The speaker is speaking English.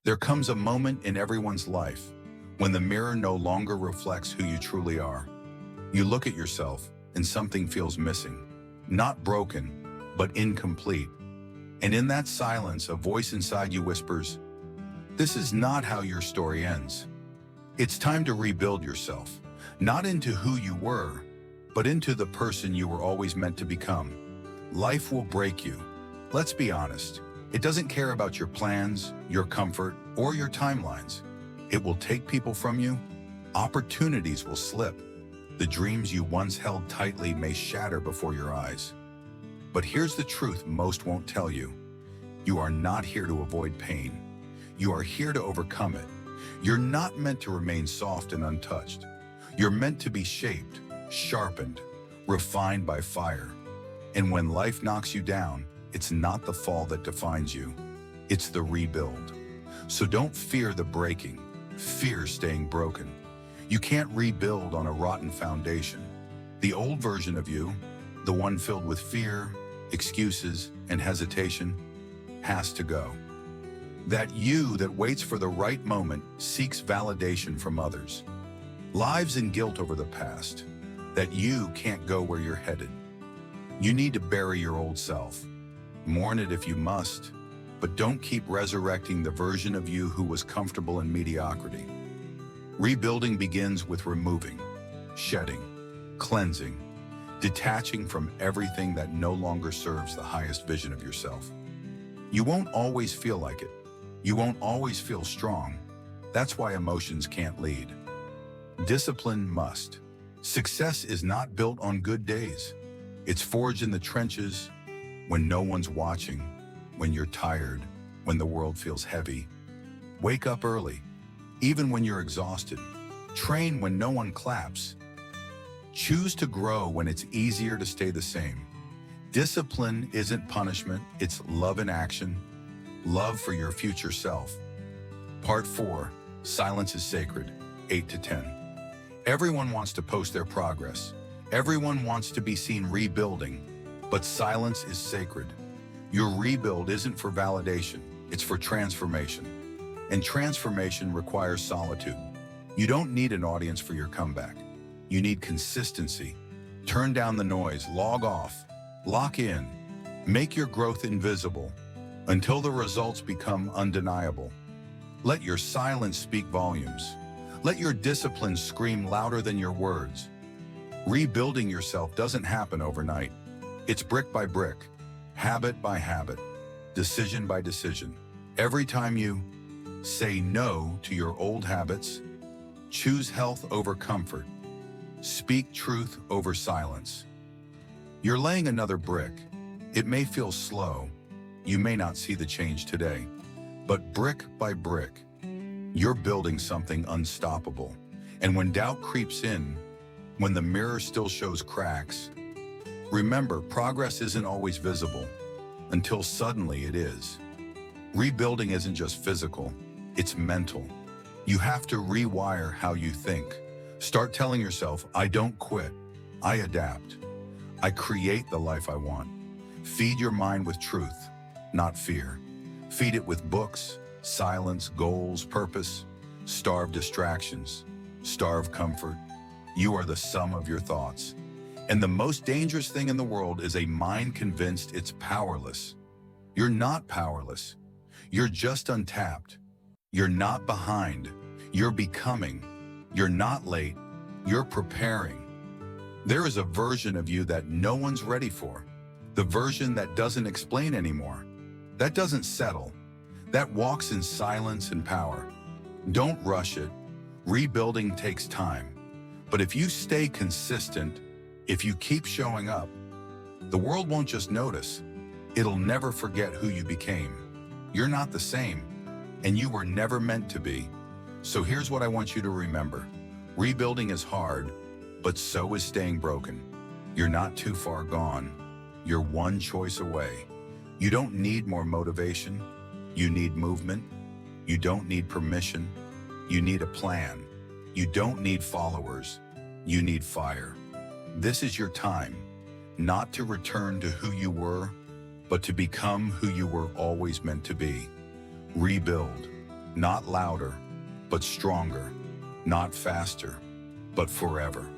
There comes a moment in everyone's life when the mirror no longer reflects who you truly are. You look at yourself and something feels missing, not broken, but incomplete. And in that silence, a voice inside you whispers, "This is not how your story ends." It's time to rebuild yourself, not into who you were, but into the person you were always meant to become. Life will break you. Let's be honest. It doesn't care about your plans, your comfort, or your timelines. It will take people from you. Opportunities will slip. The dreams you once held tightly may shatter before your eyes. But here's the truth most won't tell you. You are not here to avoid pain. You are here to overcome it. You're not meant to remain soft and untouched. You're meant to be shaped, sharpened, refined by fire. And when life knocks you down, it's not the fall that defines you. It's the rebuild. So don't fear the breaking. Fear staying broken. You can't rebuild on a rotten foundation. The old version of you, the one filled with fear, excuses, and hesitation, has to go. That you that waits for the right moment seeks validation from others, lives in guilt over the past, that you can't go where you're headed. You need to bury your old self. Mourn it if you must, but don't keep resurrecting the version of you who was comfortable in mediocrity. Rebuilding begins with removing, shedding, cleansing, detaching from everything that no longer serves the highest vision of yourself. You won't always feel like it. You won't always feel strong. That's why emotions can't lead. Discipline must. Success is not built on good days. It's forged in the trenches, when no one's watching, when you're tired, when the world feels heavy. Wake up early, even when you're exhausted. Train when no one claps. Choose to grow when it's easier to stay the same. Discipline isn't punishment, it's love in action, love for your future self. Part 4, Silence is Sacred, 8 to 10. Everyone wants to post their progress. Everyone wants to be seen rebuilding. But silence is sacred. Your rebuild isn't for validation, it's for transformation. And transformation requires solitude. You don't need an audience for your comeback. You need consistency. Turn down the noise, log off, lock in, make your growth invisible until the results become undeniable. Let your silence speak volumes. Let your discipline scream louder than your words. Rebuilding yourself doesn't happen overnight. It's brick by brick, habit by habit, decision by decision. Every time you say no to your old habits, choose health over comfort, speak truth over silence, you're laying another brick. It may feel slow. You may not see the change today, but brick by brick, you're building something unstoppable. And when doubt creeps in, when the mirror still shows cracks, remember, progress isn't always visible until suddenly it is. Rebuilding isn't just physical, it's mental. You have to rewire how you think. Start telling yourself, I don't quit, I adapt. I create the life I want. Feed your mind with truth, not fear. Feed it with books, silence, goals, purpose. Starve distractions, starve comfort. You are the sum of your thoughts. And the most dangerous thing in the world is a mind convinced it's powerless. You're not powerless. You're just untapped. You're not behind. You're becoming. You're not late. You're preparing. There is a version of you that no one's ready for. The version that doesn't explain anymore. That doesn't settle. That walks in silence and power. Don't rush it. Rebuilding takes time. But if you stay consistent, if you keep showing up, the world won't just notice. It'll never forget who you became. You're not the same, and you were never meant to be. So here's what I want you to remember. Rebuilding is hard, but so is staying broken. You're not too far gone. You're one choice away. You don't need more motivation. You need movement. You don't need permission. You need a plan. You don't need followers. You need fire. This is your time, not to return to who you were, but to become who you were always meant to be. Rebuild. Not louder, but stronger. Not faster, but forever.